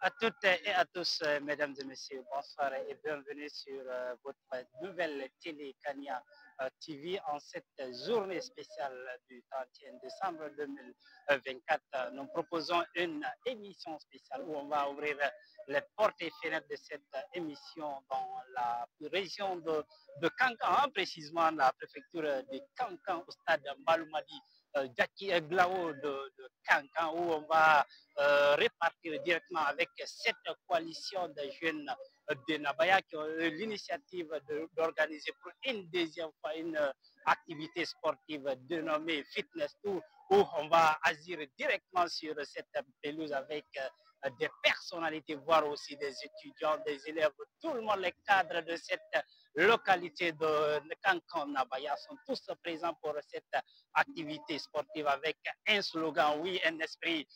À toutes et à tous, mesdames et messieurs, bonsoir et bienvenue sur votre nouvelle télé Kania TV en cette journée spéciale du 31 décembre 2024. Nous proposons une émission spéciale où on va ouvrir les portes et fenêtres de cette émission dans la région de Kankan, précisément la préfecture de Kankan au stade Maloumadi. Jackie Glao de Kankan, où on va répartir directement avec cette coalition de jeunes de Nabaya qui ont eu l'initiative d'organiser pour une deuxième fois une activité sportive dénommée Fitness Tour, où on va agir directement sur cette pelouse avec des personnalités, voire aussi des étudiants, des élèves, tout le monde, les cadres de cette localité de Kankan Nabaya sont tous présents pour cette activité sportive avec un slogan, oui, un esprit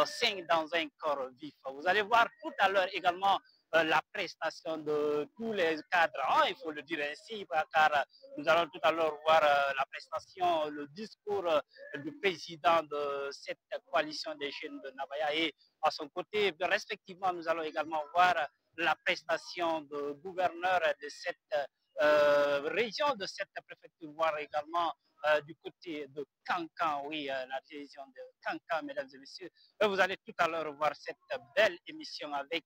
sain dans un corps vif. Vous allez voir tout à l'heure également la prestation de tous les cadres, hein, il faut le dire ainsi, car nous allons tout à l'heure voir la prestation, le discours du président de cette coalition des jeunes de Nabaya, et à son côté, respectivement, nous allons également voir la prestation de gouverneur de cette région, de cette préfecture, voire également du côté de Kankan, oui, la région de Kankan, mesdames et messieurs. Et vous allez tout à l'heure voir cette belle émission avec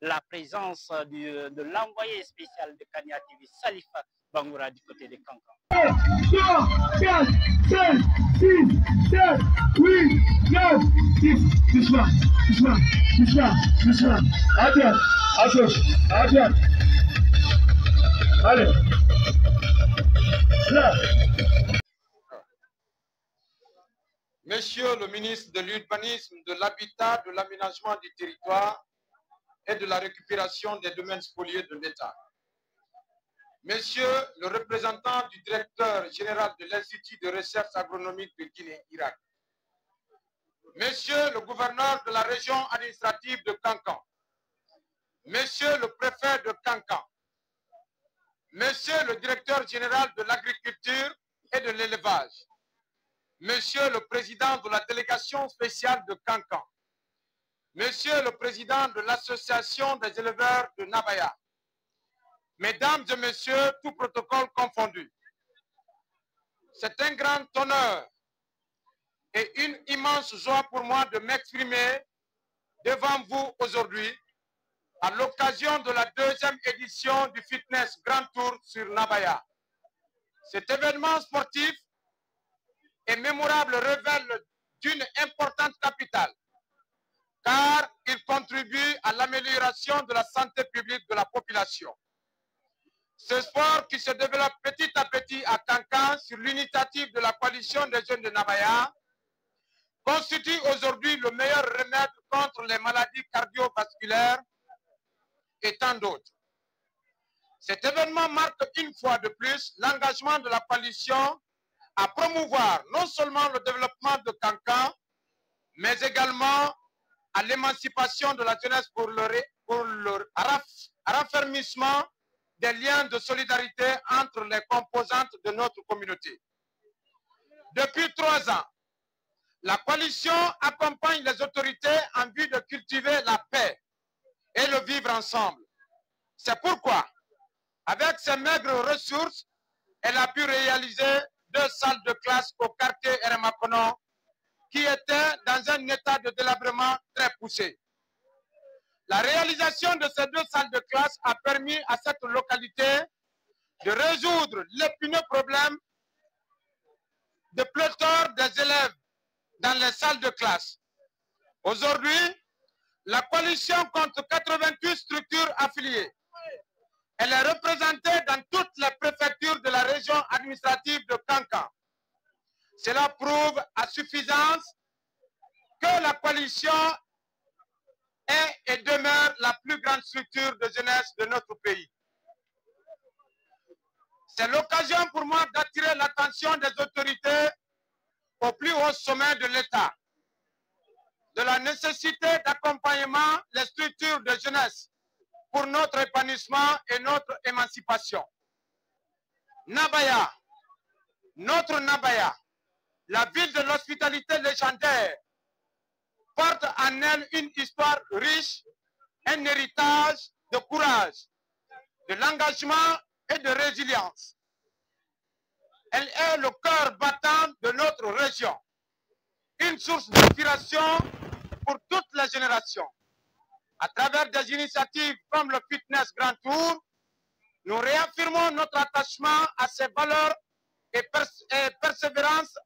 la présence de l'envoyé spécial de Kania TV, Salif Bangoura, du côté de Kankan. 3, 4, 5, 6, 7, 8, 9, 10. Doucement, doucement, doucement, doucement. À droite, à gauche, à droite. Allez. Là. Monsieur le ministre de l'Urbanisme, de l'Habitat, de l'Aménagement du Territoire et de la récupération des domaines spoliés de l'État. Monsieur le représentant du directeur général de l'Institut de recherche agronomique de Guinée-Irak. Monsieur le gouverneur de la région administrative de Kankan. Monsieur le préfet de Kankan. Monsieur le directeur général de l'agriculture et de l'élevage. Monsieur le président de la délégation spéciale de Kankan. Monsieur le président de l'association des éleveurs de Nabaya. Mesdames et messieurs, tout protocole confondu. C'est un grand honneur et une immense joie pour moi de m'exprimer devant vous aujourd'hui à l'occasion de la deuxième édition du Fitness Grand Tour sur Nabaya. Cet événement sportif et mémorable révèle d'une importante capitale, car il contribue à l'amélioration de la santé publique de la population. Ce sport qui se développe petit à petit à Kankan sur l'initiative de la coalition des jeunes de Nabaya constitue aujourd'hui le meilleur remède contre les maladies cardiovasculaires et tant d'autres. Cet événement marque une fois de plus l'engagement de la coalition à promouvoir non seulement le développement de Kankan, mais également à l'émancipation de la jeunesse pour le raffermissement des liens de solidarité entre les composantes de notre communauté. Depuis 3 ans, la coalition accompagne les autorités en vue de cultiver la paix et le vivre ensemble. C'est pourquoi, avec ses maigres ressources, elle a pu réaliser 2 salles de classe au quartier Eremakono qui étaient dans un état de délabrement très poussé. La réalisation de ces 2 salles de classe a permis à cette localité de résoudre l'épineux problème de pléthore des élèves dans les salles de classe. Aujourd'hui, la coalition compte 88 structures affiliées. Elle est représentée dans toutes les préfectures de la région administrative de Kankan. Cela prouve à suffisance que la coalition est et demeure la plus grande structure de jeunesse de notre pays. C'est l'occasion pour moi d'attirer l'attention des autorités au plus haut sommet de l'État de la nécessité d'accompagnement des structures de jeunesse pour notre épanouissement et notre émancipation. Nabaya, notre Nabaya, la ville de l'hospitalité légendaire, porte en elle une histoire riche un héritage de courage, de l'engagement et de résilience. Elle est le cœur battant de notre région, une source d'inspiration pour toutes les générations. À travers des initiatives comme le Fitness Grand Tour, nous réaffirmons notre attachement à ces valeurs et persévérance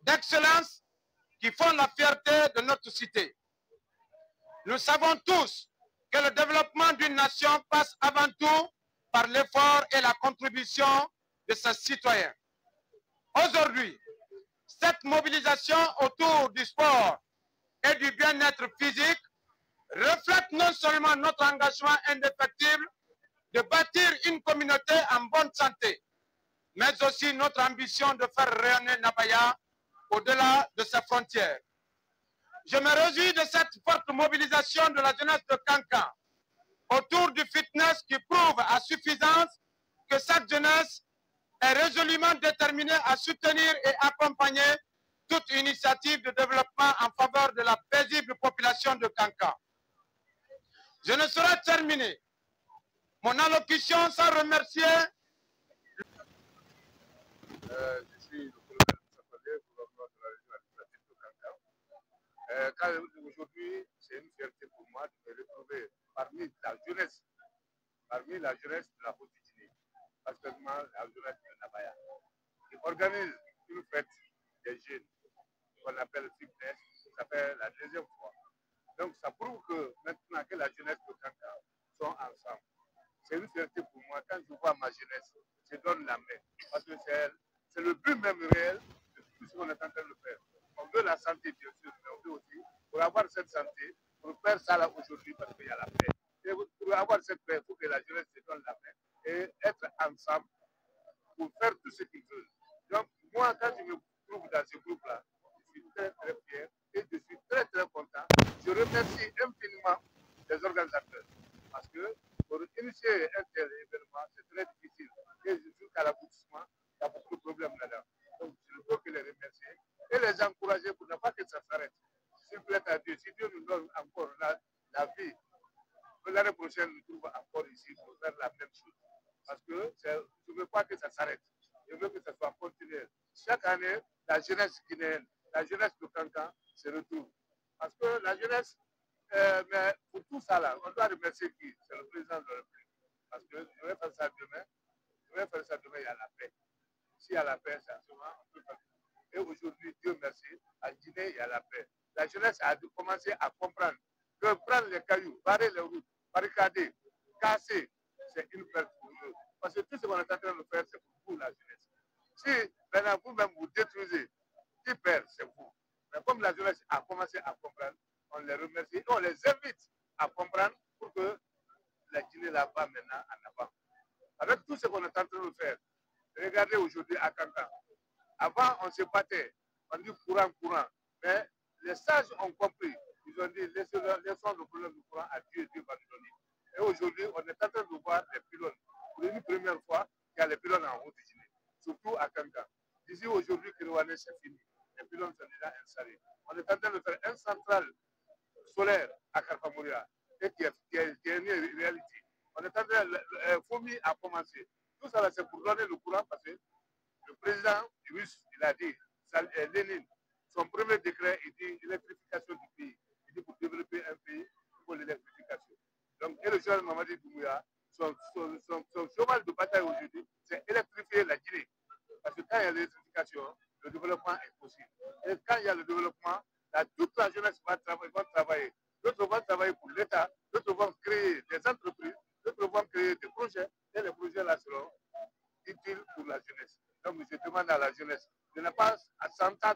d'excellence qui font la fierté de notre cité. Nous savons tous que le développement d'une nation passe avant tout par l'effort et la contribution de ses citoyens. Aujourd'hui, cette mobilisation autour du sport et du bien-être physique reflète non seulement notre engagement indéfectible de bâtir une communauté en bonne santé, mais aussi notre ambition de faire rayonner Nabaya au-delà de ses frontières. Je me réjouis de cette forte mobilisation de la jeunesse de Kankan autour du fitness qui prouve à suffisance que cette jeunesse est résolument déterminée à soutenir et accompagner toute initiative de développement en faveur de la paisible population de Kankan. Je ne saurais terminer mon allocution sans remercier. Je suis le colonel Moussa, gouverneur de la région administrative de Kankan. Aujourd'hui, c'est une fierté pour moi de me retrouver parmi la jeunesse de la Haute-Guinée, particulièrement la jeunesse de Nabaya, qui organise une fête des jeunes qu'on appelle fitness, ça fait la deuxième fois. Donc ça prouve que maintenant que la jeunesse de Kankan sont ensemble, c'est une fierté pour moi. Quand je vois ma jeunesse, je donne la main. Parce que c'est le but même réel de tout ce qu'on est en train de faire. On veut la santé, bien sûr, mais on veut aussi, pour avoir cette santé, pour faire ça là aujourd'hui, parce qu'il y a la paix. Et pour avoir cette paix, il faut que la jeunesse se donne la main et être ensemble pour faire tout ce qu'ils veulent. Donc, moi, quand je me trouve dans ce groupe-là, je suis très, très fier et je suis très, très content. Je remercie infiniment les organisateurs parce que pour initier un tel événement, c'est très difficile. Et jusqu'à l'aboutissement, il y a beaucoup de problèmes là-dedans. Donc, je ne peux que les remercier et les encourager pour ne pas que ça s'arrête. S'il plaît à Dieu, si Dieu nous donne encore la vie, l'année prochaine, nous trouvons encore ici pour faire la même chose. Parce que je ne veux pas que ça s'arrête. Je veux que ça soit continuel. Chaque année, la jeunesse guinéenne, la jeunesse de Kankan se retrouve. Parce que la jeunesse, mais pour tout ça là, on doit remercier qui? C'est le président de la République. Parce que je vais faire ça demain. Il y a la paix. S'il y a la paix, c'est souvent on peut faire. Et aujourd'hui, Dieu merci, à Guinée, il y a la paix. La jeunesse a dû commencer à comprendre que prendre les cailloux, barrer les routes, barricader, casser, c'est une perte pour eux. Parce que tout ce qu'on est en train de faire, c'est pour vous, la jeunesse. Si maintenant vous-même vous détruisez, qui perd, c'est vous. Mais comme la jeunesse a commencé à comprendre, on les remercie et on les invite à comprendre pour que la Guinée là-bas maintenant en avant. Avec tout ce qu'on est en train de faire, regardez aujourd'hui à Kankan. Avant, on se battait, on dit courant, mais les sages ont compris. Ils ont dit, laissons le problème du courant à Dieu, Dieu va nous donner. Et aujourd'hui, on est en train de voir les pylônes. Pour une première fois, il y a les pylônes en Haute-Guinée, surtout à Kankan. D'ici aujourd'hui, Kirouane, c'est fini. Les pylônes sont déjà installés. On est en train de faire un central solaire à Karkamouria, et qui est une réalité. On est en train de FOMI a commencé. Tout ça, c'est pour donner le courant parce que le président russe, il a dit, Lénine, son premier décret, il dit l'électrification du pays. Il dit pour développer un pays, il faut l'électrification. Donc, et le général Mamadi Doumbouya, son cheval de bataille aujourd'hui, c'est électrifier la Guinée. Parce que quand il y a l'électrification, le développement est possible. Et quand il y a le développement, là, toute la jeunesse va travailler. D'autres vont travailler pour l'État, d'autres vont créer des entreprises, d'autres vont créer des projets, et les projets là seront utiles pour la jeunesse. Donc, je demande à la jeunesse de ne pas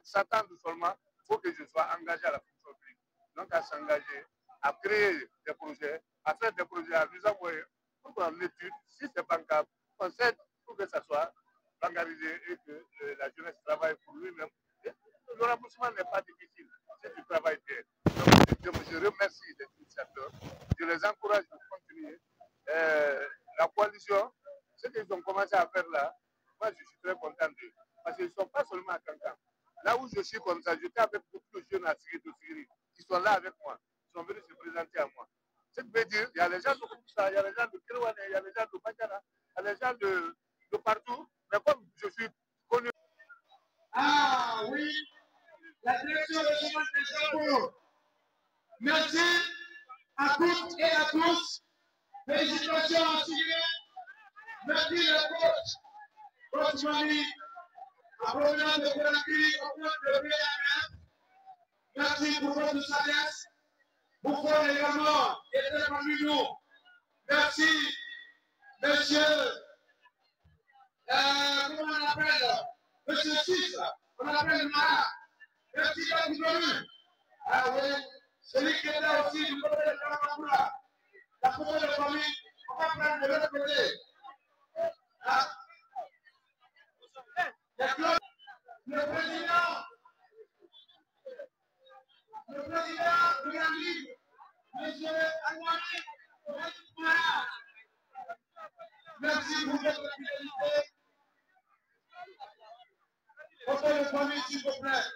s'attendre seulement, il faut que je sois engagé à la fonction publique. Donc, à s'engager, à créer des projets, à faire des projets, à nous envoyer pour qu'on étude, si c'est bancable, on s'aide pour que ça soit bancarisé et que la jeunesse travaille pour lui-même. Le remboursement n'est pas difficile si tu travailles bien. Donc, je remercie les initiateurs, je les encourage à continuer. La coalition, ce qu'ils ont commencé à faire là, moi je suis très content d'eux. Parce qu'ils ne sont pas seulement à Kankan. Là où je suis comme ça, j'étais avec beaucoup de jeunes à Sigiri qui sont là avec moi. Ils sont venus se présenter à moi. dire, il y a les gens de Koussa, il y a les gens de Kérouane, il y a les gens de Badiana, il y a les gens de partout. Mais comme je suis connu. Ah oui, la direction régionale des impôts. Merci à toutes et à tous. Félicitations à Sylvain. Merci le coach Mani, en provenance de Conakry, au point de BAM. Merci pour votre sagesse. Bouffon également, qui était parmi nous. Merci, monsieur, comment on appelle, monsieur 6, on appelle Mara. Merci d'être venu. Ah oui, celui qui était aussi du côté de Kamakoula, la photo de famille, on va prendre de l'autre côté. Ah. Le président de la Ligue, monsieur Anwani, merci pour votre fidélité. Photo de famille, s'il vous plaît.